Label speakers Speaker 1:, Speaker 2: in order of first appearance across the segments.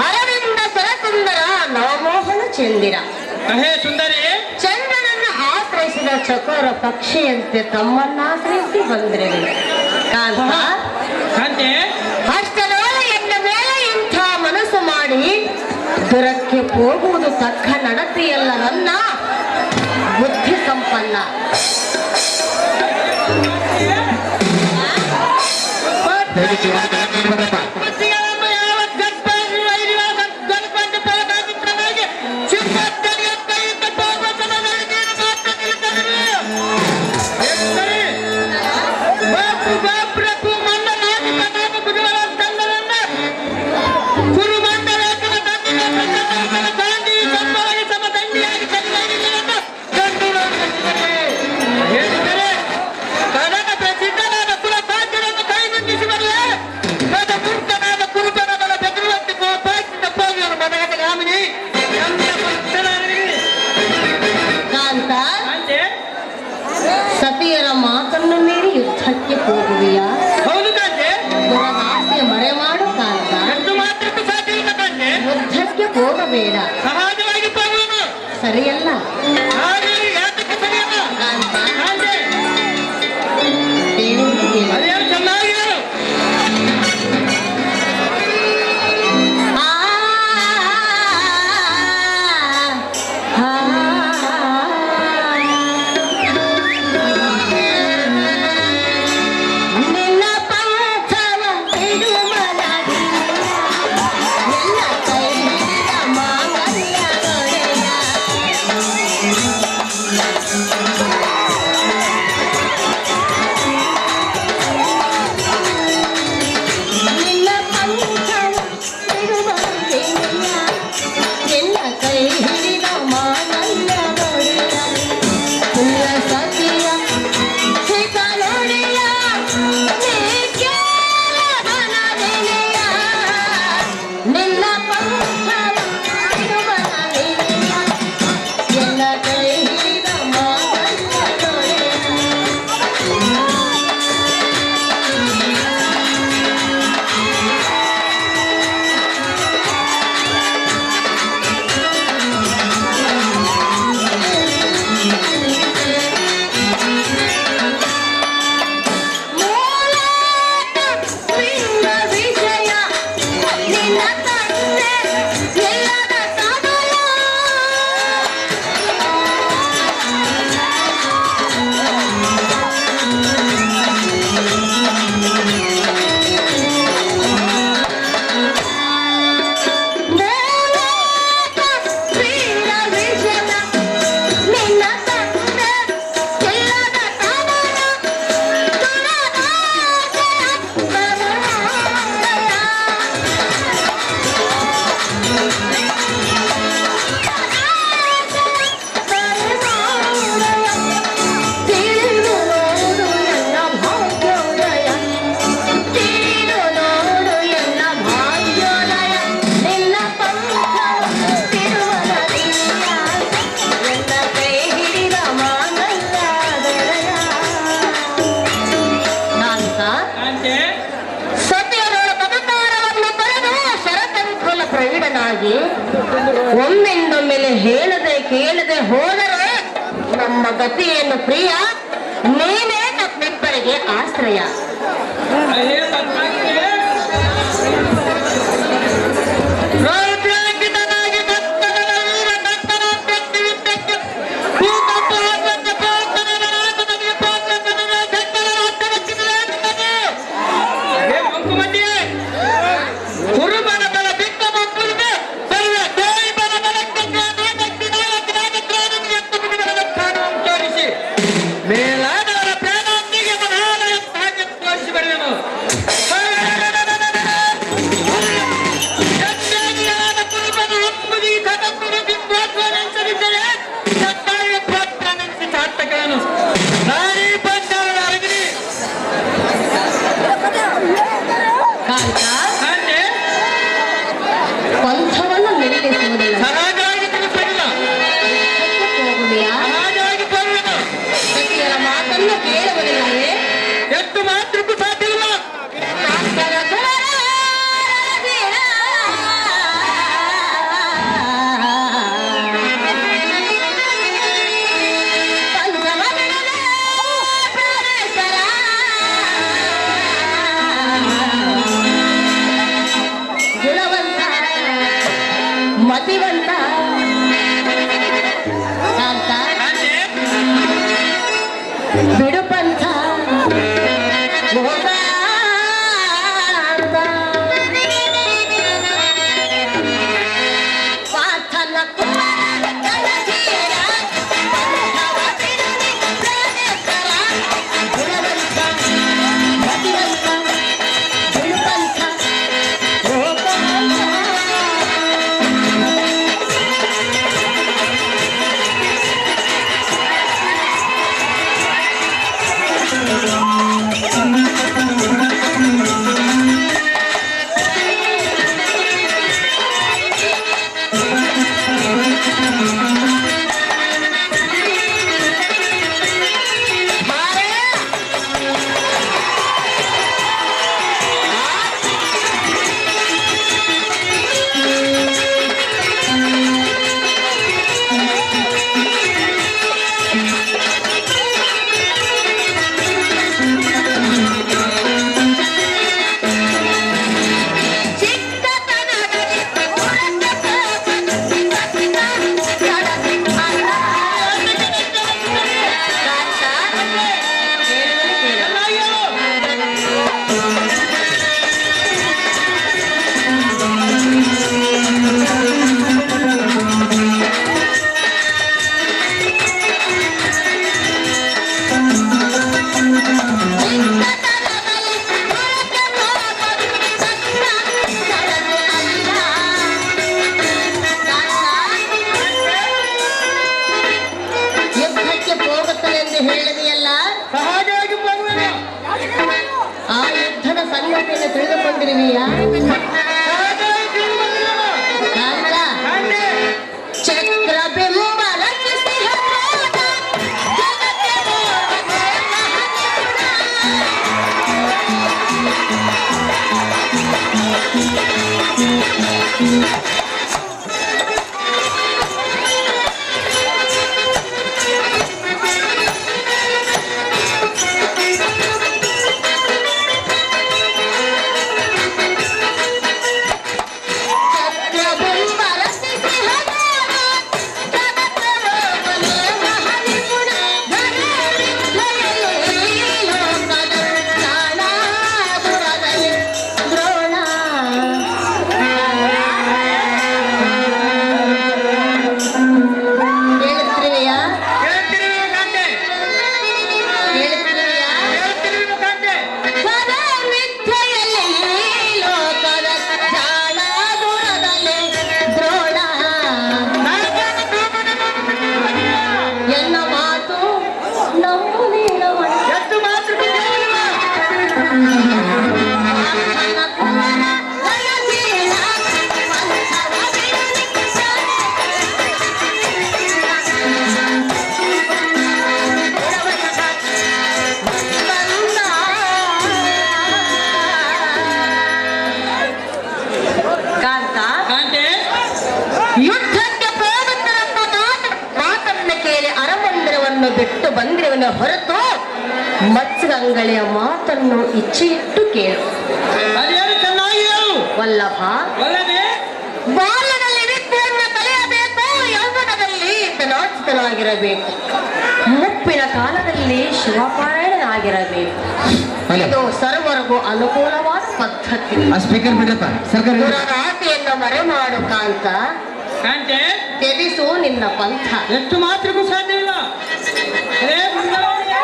Speaker 1: ಅರವಿಂದ ಸುರಸುಂದರ ನವಮೋಹನ ಚಂದಿರ.
Speaker 2: ಹೇ ಸುಂದರಿ,
Speaker 1: ಚಂದ್ರನನ್ನು ಆಶ್ರಯಿಸಿದ ಚಕೋರ ಪಕ್ಷಿಯಂತೆ ತಮ್ಮನ್ನಾಶ್ರಯಿಸಿ ಬಂದಿರಲಿ ಕಾಂತ. ಅಷ್ಟರೊಳಗೆ ಎನ್ನ ಮೇಲೆ ಇಂಥ ಮನಸ್ಸು ಮಾಡಿ ದುರಕ್ಕೆ ಹೋಗುವುದು ತಕ್ಕ ನಡತೆಯಲ್ಲ ನನ್ನ ಬುದ್ಧಿ ಸಂಪನ್ನ. ಸತಿಯರ ಮಾತನ್ನು ಮೀರಿ ಯುದ್ಧಕ್ಕೆ ಹೋಗುವೆಯಾ?
Speaker 2: ಹೌದು ಕಾಂತೆ.
Speaker 1: ದುರದಾಸೆ ಮರೆ ಮಾಡು ಕಾಂತ. ಯುದ್ಧಕ್ಕೆ ಹೋಗಬೇಡ,
Speaker 2: ಸಹಜವಾಗಿ
Speaker 1: ಸರಿಯಲ್ಲ ಒಮ್ಮೆಂದೊಮ್ಮೆಲೆ ಹೇಳದೆ ಕೇಳದೆ ಹೋದರೆ ನಮ್ಮ ಗತಿಯನ್ನು ಪ್ರಿಯ, ನೀನೇ ನಮ್ಮಿಬ್ಬರಿಗೆ ಆಶ್ರಯ.
Speaker 2: ಮೇಲಾದವರ ಪ್ರೇಮೊಂದಿಗೆ ಮನಾಲಯ ತೋರಿಸಿ ಬರೆದನು.
Speaker 1: ಮತಿವಂತ ಕಾಂತ
Speaker 2: ಕಾಂತೆ
Speaker 1: ಬಿಡುಪಂಥ ಹೋಗ ಹೇಳಿದೆಯಲ್ಲ,
Speaker 2: ಸಹಜವಾಗಿ ಬರುವೆನು.
Speaker 1: ಆ ಯುದ್ಧದ ಸಂಗತಿಯನ್ನು ತಿಳಿದುಕೊಂಡಿರುವೆಯಾ?
Speaker 2: ಸಹಜವಾಗಿ ತಿಳಿದುಬರುವೆನು.
Speaker 1: ಕಾಂತ,
Speaker 2: ಕಾಂತೆ
Speaker 1: ಚಕ್ರ ಬಿಂಬ ರಚಿಸಿ ಹೋದ ಜಗಕ್ಕೆ ಹೋದ ಯುದ್ಧಕ್ಕೆ ಹೋಗುತ್ತಿರುವ ಮಾತನ್ನು ಕೇಳಿ ಅರಮಂದಿರವನ್ನು ಬಿಟ್ಟು ಬಂದಿರುವನ ಹೊರತು ಮಚ್ಚಗಂಗಳಿಯ ಮಾತನ್ನು ಇಚ್ಛೆಯಿಟ್ಟು ಕೇಳು.
Speaker 2: ಅದೇನು ಚೆನ್ನಾಗಿ ಹೇಳು.
Speaker 1: ವಲ್ಲಭ,
Speaker 2: ಒಲ್ಲದೆ
Speaker 1: ಬಾಲ್ಯದಲ್ಲಿ ವಿದ್ಯೆಯನ್ನು ಕಲಿಯಬೇಕು, ಯೌವನದಲ್ಲಿ ಧನಾಚಿತನಾಗಿರಬೇಕು, ಮುಪ್ಪಿನ ಕಾಲದಲ್ಲಿ ಶಿವಪಾರಾಯಣನಾಗಿರಬೇಕು. ಇದು ಸರ್ವರಿಗೂ ಅನುಕೂಲವಾದ ಪದ್ಧತಿ.
Speaker 3: ಸ್ಪೀಕರ್ ಬಿಡಪ್ಪ ಸರ್ಕಾರ
Speaker 1: ದುರಾಸೆಯನ್ನು ಮರೆ ಮಾಡು ಕಾಂತ.
Speaker 2: ಕಾಂತೆ
Speaker 1: ತ್ಯಜಿಸು ನಿನ್ನ ಪಂಥ.
Speaker 2: ಎಷ್ಟು ಮಾತ್ರಕ್ಕೂ ಸಾಧ್ಯವಿಲ್ಲ. ಅದೇ ಮುಂದವರೆಗೆ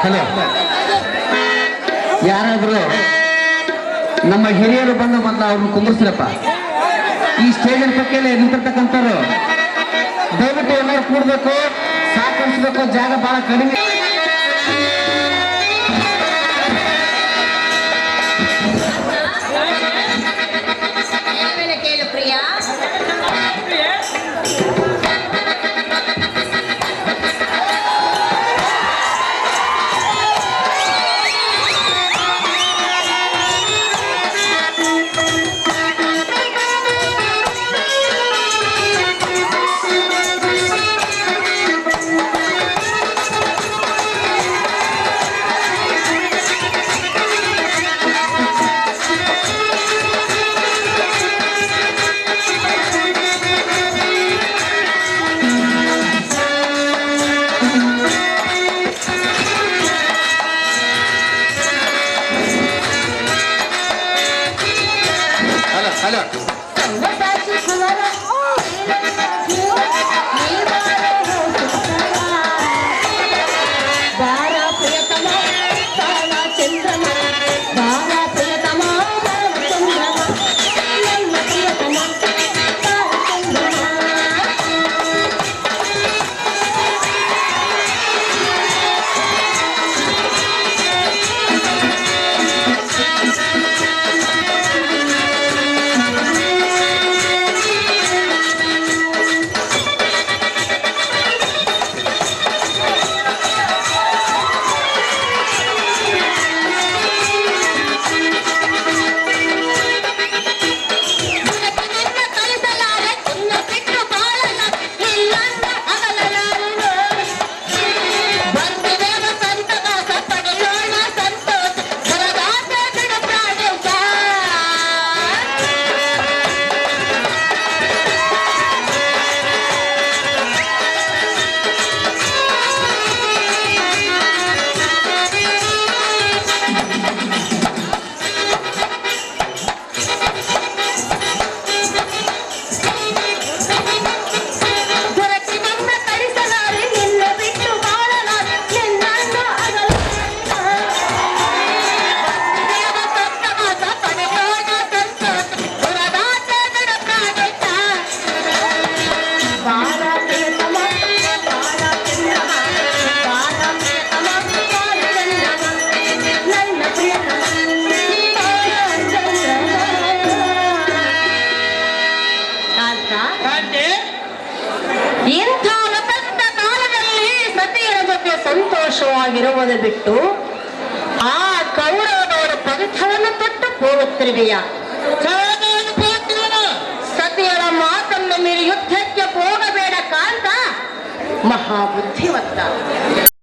Speaker 3: ಹಲೋ, ಯಾರಾದ್ರೂ ನಮ್ಮ ಹಿರಿಯರು ಬಂದ ಮೊದಲು ಅವ್ರನ್ನ ಕುಂದಿಸ್ರಪ್ಪ. ಈ ಸ್ಟೇಜಿನ ಪಕ್ಕದಲ್ಲಿ ನಿಂತಿರ್ತಕ್ಕಂಥವ್ರು ದಯವಿಟ್ಟು ಎಲ್ಲರೂ ಕೂಡ್ಬೇಕು, ಸಾಕಣಿಸ್ಬೇಕು, ಜಾಗ ಬಹಳ ಕಡಿಮೆ.
Speaker 1: ಕೇಳು ಪ್ರಿಯಾ.
Speaker 3: ಹಲೋ ಇಂಥ ನತಂತ ಕಾಲದಲ್ಲಿ ಸತಿಯರ ಜೊತೆ ಸಂತೋಷವಾಗಿರುವುದು ಬಿಟ್ಟು ಆ ಕೌರವನವರ ಪವಿತ್ರವನ್ನು ತೊಟ್ಟು ಹೋಗುತ್ತಿರುವೆಯ. ಸತಿಯರ ಮಾತನ್ನು ಮೀರಿ ಯುದ್ಧಕ್ಕೆ ಹೋಗಬೇಡ ಕಾಂತ ಮಹಾಬುದ್ಧಿವಂತ.